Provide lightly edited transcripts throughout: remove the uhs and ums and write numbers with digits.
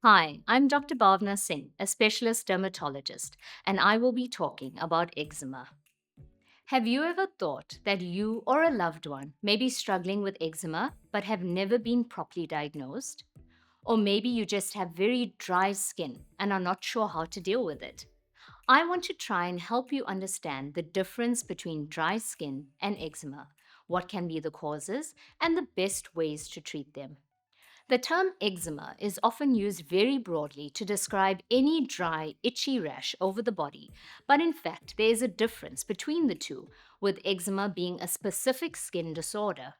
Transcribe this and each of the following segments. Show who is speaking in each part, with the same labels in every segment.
Speaker 1: Hi, I'm Dr. Bhavna Singh, a specialist dermatologist, and I will be talking about eczema. Have you ever thought that you or a loved one may be struggling with eczema but have never been properly diagnosed? Or maybe you just have very dry skin and are not sure how to deal with it. I want to try and help you understand the difference between dry skin and eczema, what can be the causes, and the best ways to treat them. The term eczema is often used very broadly to describe any dry, itchy rash over the body, but in fact, there is a difference between the two, with eczema being a specific skin disorder.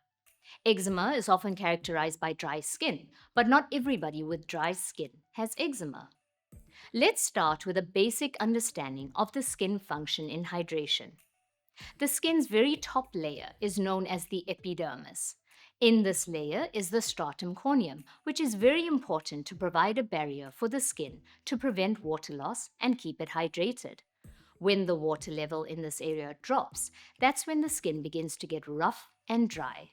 Speaker 1: Eczema is often characterized by dry skin, but not everybody with dry skin has eczema. Let's start with a basic understanding of the skin function in hydration. The skin's very top layer is known as the epidermis. In this layer is the stratum corneum, which is very important to provide a barrier for the skin to prevent water loss and keep it hydrated. When the water level in this area drops, that's when the skin begins to get rough and dry.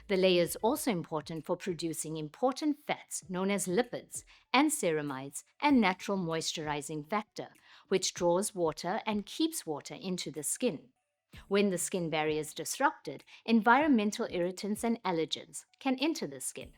Speaker 1: The layer is also important for producing important fats known as lipids and ceramides and natural moisturizing factor, which draws water and keeps water into the skin. When the skin barrier is disrupted, environmental irritants and allergens can enter the skin.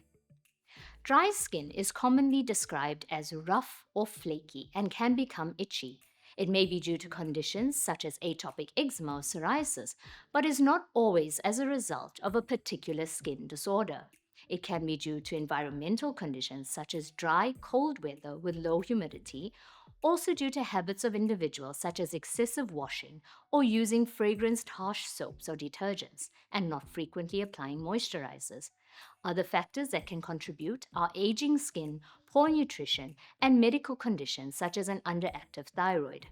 Speaker 1: Dry skin is commonly described as rough or flaky and can become itchy. It may be due to conditions such as atopic eczema or psoriasis, but is not always as a result of a particular skin disorder. It can be due to environmental conditions such as dry, cold weather with low humidity, also due to habits of individuals such as excessive washing or using fragranced harsh soaps or detergents, and not frequently applying moisturizers. Other factors that can contribute are aging skin, poor nutrition, and medical conditions such as an underactive thyroid.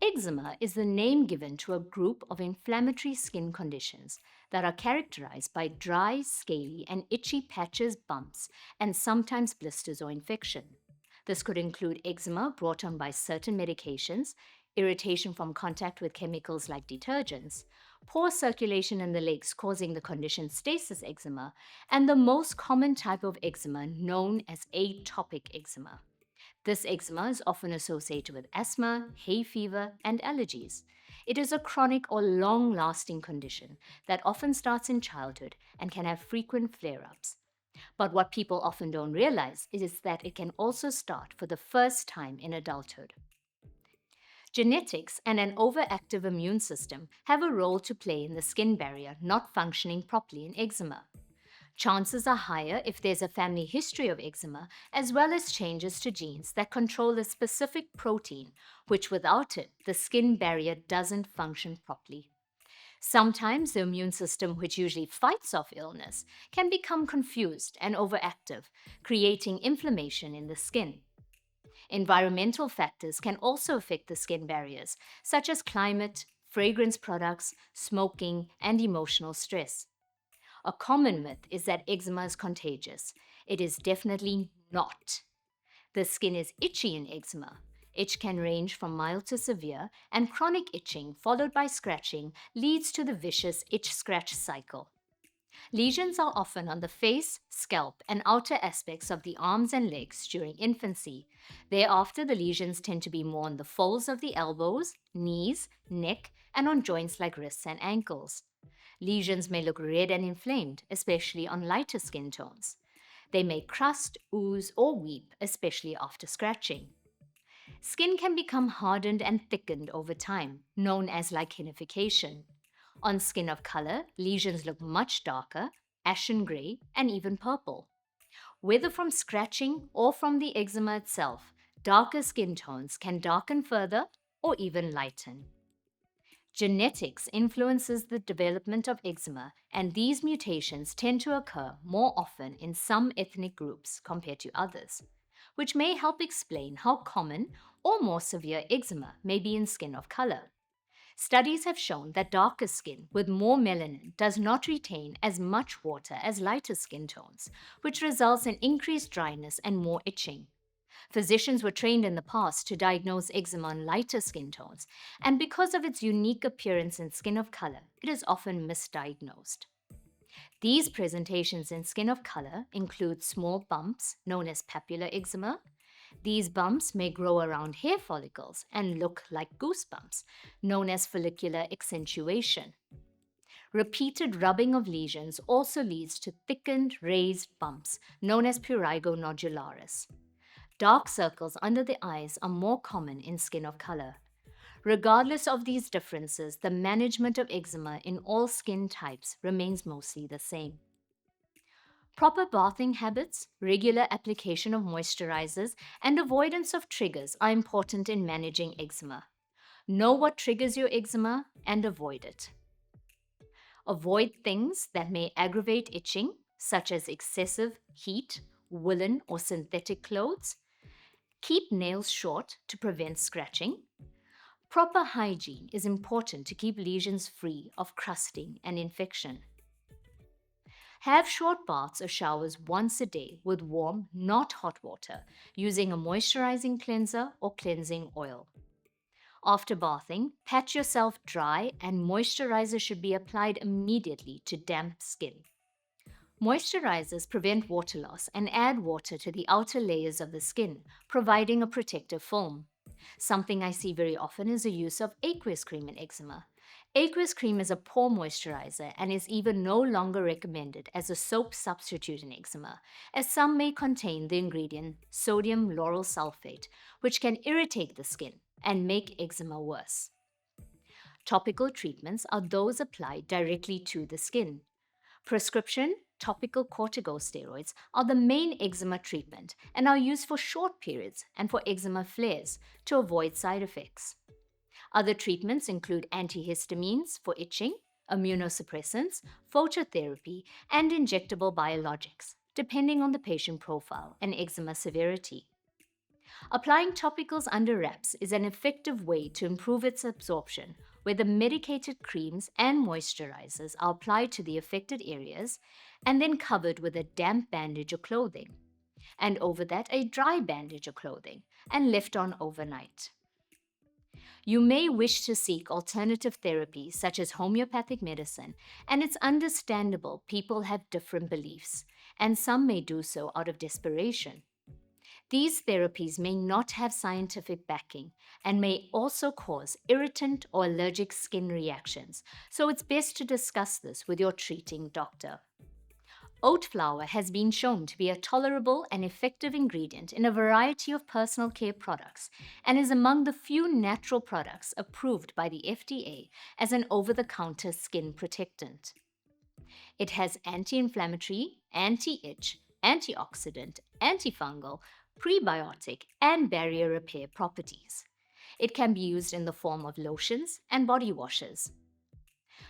Speaker 1: Eczema is the name given to a group of inflammatory skin conditions that are characterized by dry, scaly, and itchy patches, bumps, and sometimes blisters or infection. This could include eczema brought on by certain medications, irritation from contact with chemicals like detergents, poor circulation in the legs causing the condition stasis eczema, and the most common type of eczema known as atopic eczema. This eczema is often associated with asthma, hay fever, and allergies. It is a chronic or long lasting condition that often starts in childhood and can have frequent flare ups. But what people often don't realize is that it can also start for the first time in adulthood. Genetics and an overactive immune system have a role to play in the skin barrier not functioning properly in eczema. Chances are higher if there's a family history of eczema, as well as changes to genes that control a specific protein, which without it, the skin barrier doesn't function properly. Sometimes the immune system, which usually fights off illness, can become confused and overactive, creating inflammation in the skin. Environmental factors can also affect the skin barriers, such as climate, fragrance products, smoking, and emotional stress. A common myth is that eczema is contagious. It is definitely not. The skin is itchy in eczema. Itch can range from mild to severe, and chronic itching, followed by scratching, leads to the vicious itch scratch cycle. Lesions are often on the face, scalp, and outer aspects of the arms and legs during infancy. Thereafter, the lesions tend to be more on the folds of the elbows, knees, neck, and on joints like wrists and ankles. Lesions may look red and inflamed, especially on lighter skin tones. They may crust, ooze, or weep, especially after scratching. Skin can become hardened and thickened over time, known as lichenification. On skin of color, lesions look much darker, ashen gray, and even purple. Whether from scratching or from the eczema itself, darker skin tones can darken further or even lighten. Genetics influences the development of eczema, and these mutations tend to occur more often in some ethnic groups compared to others, which may help explain how common or more severe eczema may be in skin of color. Studies have shown that darker skin with more melanin does not retain as much water as lighter skin tones, which results in increased dryness and more itching. Physicians were trained in the past to diagnose eczema on lighter skin tones, and because of its unique appearance in skin of color, it is often misdiagnosed. These presentations in skin of color include small bumps known as papular eczema. These bumps may grow around hair follicles and look like goosebumps, known as follicular accentuation. Repeated rubbing of lesions also leads to thickened, raised bumps, known as prurigo nodularis. Dark circles under the eyes are more common in skin of color. Regardless of these differences, the management of eczema in all skin types remains mostly the same. Proper bathing habits, regular application of moisturizers, and avoidance of triggers are important in managing eczema. Know what triggers your eczema and avoid it. Avoid things that may aggravate itching, such as excessive heat, woolen or synthetic clothes. Keep nails short to prevent scratching. Proper hygiene is important to keep lesions free of crusting and infection. Have short baths or showers once a day with warm, not hot water, using a moisturizing cleanser or cleansing oil. After bathing, pat yourself dry and moisturizer should be applied immediately to damp skin. Moisturizers prevent water loss and add water to the outer layers of the skin, providing a protective film. Something I see very often is the use of aqueous cream in eczema. Aqueous cream is a poor moisturizer and is even no longer recommended as a soap substitute in eczema, as some may contain the ingredient sodium lauryl sulfate, which can irritate the skin and make eczema worse. Topical treatments are those applied directly to the skin. Prescription topical corticosteroids are the main eczema treatment and are used for short periods and for eczema flares to avoid side effects. Other treatments include antihistamines for itching, immunosuppressants, phototherapy, and injectable biologics, depending on the patient profile and eczema severity. Applying topicals under wraps is an effective way to improve its absorption, where the medicated creams and moisturizers are applied to the affected areas and then covered with a damp bandage or clothing, and over that a dry bandage or clothing, and left on overnight. You may wish to seek alternative therapies such as homeopathic medicine, and it's understandable people have different beliefs, and some may do so out of desperation. These therapies may not have scientific backing and may also cause irritant or allergic skin reactions, so it's best to discuss this with your treating doctor. Oat flour has been shown to be a tolerable and effective ingredient in a variety of personal care products and is among the few natural products approved by the FDA as an over-the-counter skin protectant. It has anti-inflammatory, anti-itch, antioxidant, antifungal, prebiotic, and barrier repair properties. It can be used in the form of lotions and body washes.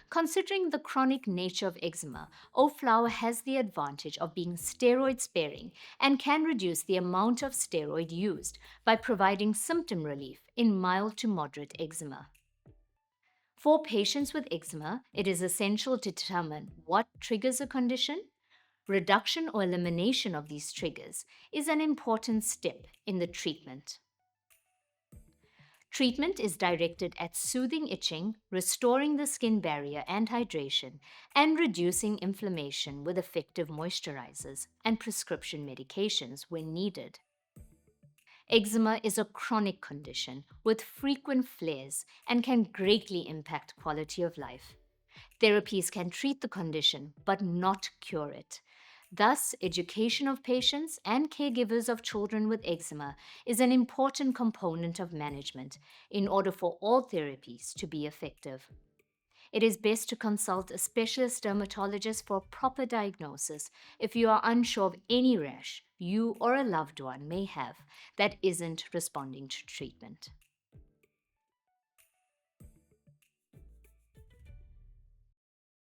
Speaker 1: Considering the chronic nature of eczema, oat flour has the advantage of being steroid sparing and can reduce the amount of steroid used by providing symptom relief in mild to moderate eczema. For patients with eczema, it is essential to determine what triggers a condition. Reduction or elimination of these triggers is an important step in the treatment. Treatment is directed at soothing itching, restoring the skin barrier and hydration, and reducing inflammation with effective moisturizers and prescription medications when needed. Eczema is a chronic condition with frequent flares and can greatly impact quality of life. Therapies can treat the condition but not cure it. Thus, education of patients and caregivers of children with eczema is an important component of management in order for all therapies to be effective. It is best to consult a specialist dermatologist for proper diagnosis if you are unsure of any rash you or a loved one may have that isn't responding to treatment.